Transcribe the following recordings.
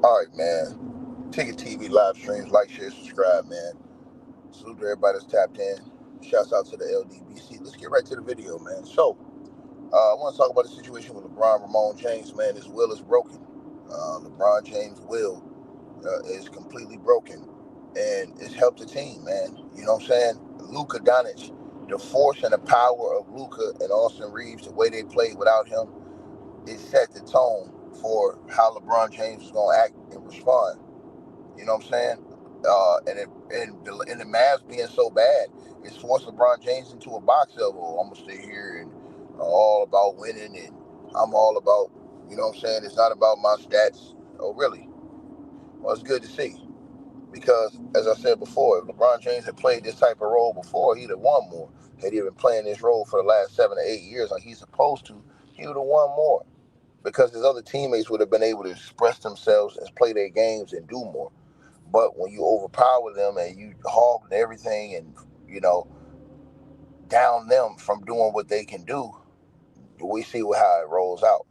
All right, man. Ticket TV live streams, like, share, subscribe, man. Salute to everybody that's tapped in. Shouts out to the LDBC. Let's get right to the video, man. So, I want to talk about the situation with LeBron Ramon James, man. His will is broken. LeBron James' will is completely broken, and it's helped the team, man. You know what I'm saying? Luka Doncic, the force and the power of Luka and Austin Reeves, the way they played without him, it set the tone for how LeBron James is going to act and respond. You know what I'm saying? And the Mavs being so bad, it's forced LeBron James into a box of, oh, I'm gonna stay here and all about winning, and I'm all about, you know what I'm saying? It's not about my stats. Oh, really? Well, it's good to see because, as I said before, if LeBron James had played this type of role before, he'd have won more. Had he been playing this role for the last 7 to 8 years like he's supposed to, he would have won more because his other teammates would have been able to express themselves and play their games and do more. But when you overpower them and you hog everything and, you know, down them from doing what they can do, we see how it rolls out.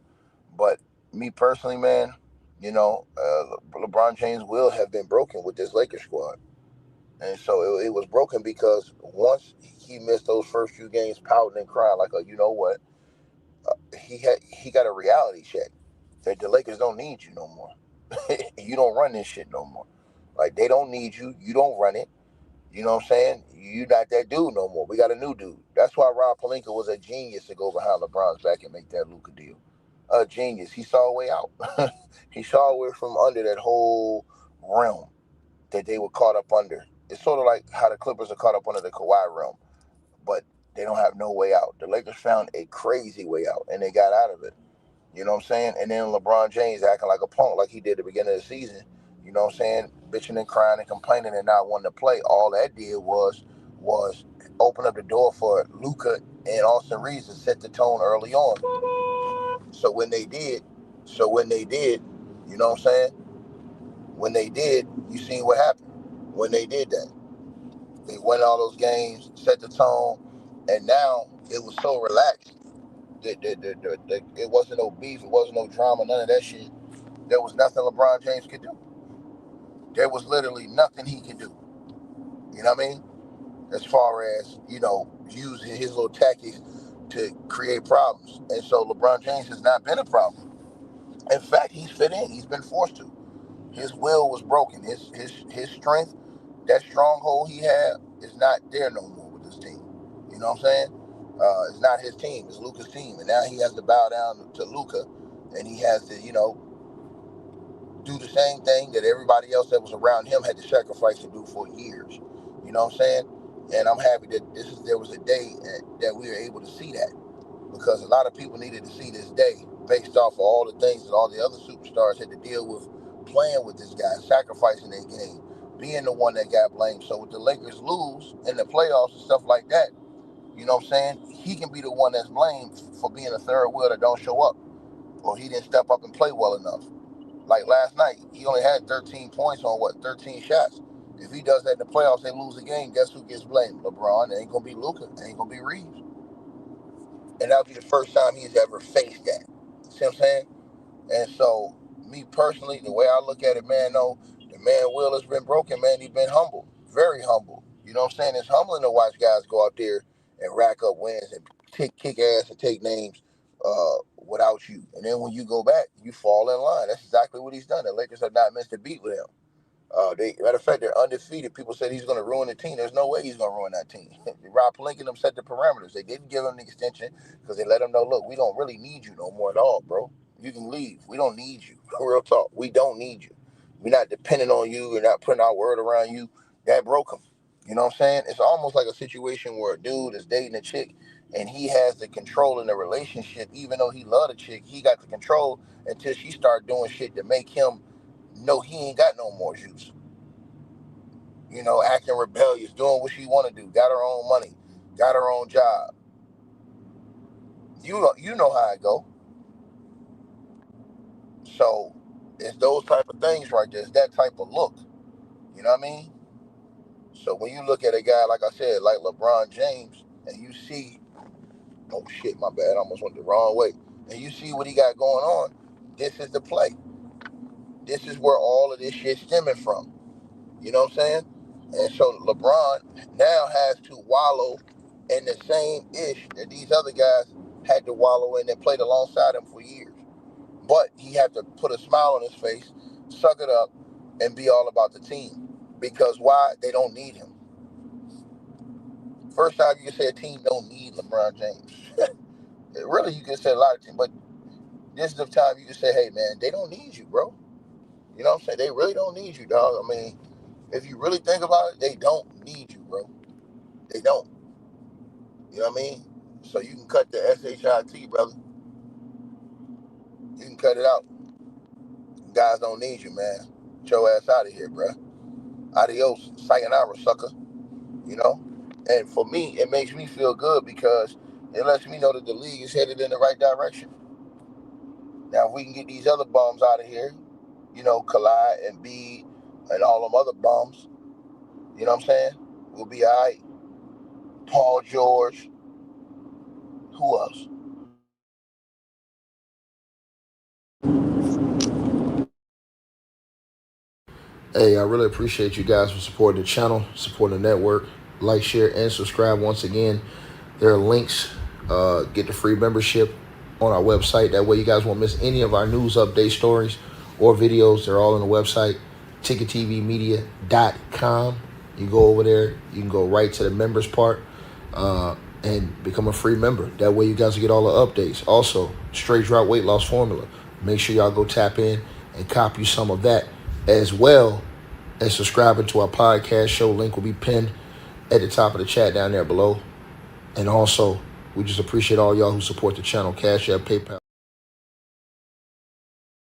But me personally, man, LeBron James will have been broken with this Lakers squad. And so it was broken because once he missed those first few games pouting and crying like, you know what, he got a reality check that the Lakers don't need you no more. You don't run this shit no more. Like, they don't need you. You don't run it. You know what I'm saying? You not that dude no more. We got a new dude. That's why Rob Pelinka was a genius to go behind LeBron's back and make that Luka deal. A genius. He saw a way out. He saw a way from under that whole realm that they were caught up under. It's sort of like how the Clippers are caught up under the Kawhi realm, but they don't have no way out. The Lakers found a crazy way out, and they got out of it. You know what I'm saying? And then LeBron James acting like a punk like he did at the beginning of the season. You know what I'm saying? Bitching and crying and complaining and not wanting to play. All that did was open up the door for Luka and Austin Reeves to set the tone early on. So when they did, you know what I'm saying? When they did, you seen what happened. When they did that, they won all those games, set the tone, and now it was so relaxed. It wasn't no beef, it wasn't no drama, none of that shit. There was nothing LeBron James could do. There was literally nothing he could do. You know what I mean? As far as, using his little tactics to create problems. And so LeBron James has not been a problem. In fact, he's fit in. He's been forced to. His will was broken. His strength, that stronghold he had, is not there no more with this team. You know what I'm saying? It's not his team. It's Luka's team. And now he has to bow down to Luka. And he has to, do the same thing that everybody else that was around him had to sacrifice to do for years. You know what I'm saying? And I'm happy that there was a day that we were able to see that, because a lot of people needed to see this day based off of all the things that all the other superstars had to deal with playing with this guy, sacrificing their game, being the one that got blamed. So with the Lakers lose in the playoffs and stuff like that, you know what I'm saying? He can be the one that's blamed for being a third wheel that don't show up, or he didn't step up and play well enough. Like last night, he only had 13 points on 13 shots. If he does that in the playoffs, they lose the game. Guess who gets blamed? LeBron. It ain't gonna be Luka. It ain't gonna be Reeves. And that'll be the first time he's ever faced that. See what I'm saying? And so, me personally, the way I look at it, man, no, the man Will has been broken, man. He's been humble, very humble. You know what I'm saying? It's humbling to watch guys go out there and rack up wins and kick ass and take names without you. And then when you go back, you fall in line. That's exactly what he's done. The Lakers have not missed a beat with him. Matter of fact, they're undefeated. People said he's going to ruin the team. There's no way he's going to ruin that team. Rob Pelinka and them set the parameters. They didn't give him the extension because they let him know, look, we don't really need you no more at all, bro. You can leave. We don't need you. Real talk. We don't need you. We're not depending on you. We're not putting our word around you. That broke him. You know what I'm saying? It's almost like a situation where a dude is dating a chick and he has the control in the relationship. Even though he loved a chick, he got the control until she started doing shit to make him know he ain't got no more juice. Acting rebellious, doing what she want to do, got her own money, got her own job. You know how it go. So it's those type of things right there. It's that type of look. You know what I mean? So when you look at a guy, like I said, like LeBron James, and you see, oh shit, my bad, I almost went the wrong way. And you see what he got going on, this is the play. this is where all of this shit stemming from. You know what I'm saying? And so LeBron now has to wallow in the same ish that these other guys had to wallow in that played alongside him for years. But he had to put a smile on his face, suck it up, and be all about the team. Because why? They don't need him. First time you can say a team don't need LeBron James. Really, you can say a lot of teams, but this is the time you can say, hey, man, they don't need you, bro. You know what I'm saying? They really don't need you, dog. I mean, if you really think about it, they don't need you, bro. They don't. You know what I mean? So you can cut the SHIT, brother. You can cut it out. Guys don't need you, man. Get your ass out of here, bro. Adios. Sayonara, sucker. You know? And for me, it makes me feel good because it lets me know that the league is headed in the right direction. Now, if we can get these other bums out of here, you know, Kawhi and B and all them other bums, you know what I'm saying? We'll be all right. Paul George. Who else? Hey, I really appreciate you guys for supporting the channel, supporting the network. Like, share, and subscribe once again. There are links. Get the free membership on our website. That way you guys won't miss any of our news update stories or videos. They're all on the website, ticketvmedia.com. You go over there. You can go right to the members part and become a free member. That way you guys will get all the updates. Also, Straight Drought Weight Loss Formula. Make sure y'all go tap in and copy some of that, as well as subscribing to our podcast show. Link will be pinned at the top of the chat down there below. And also, we just appreciate all y'all who support the channel. Cash App, PayPal.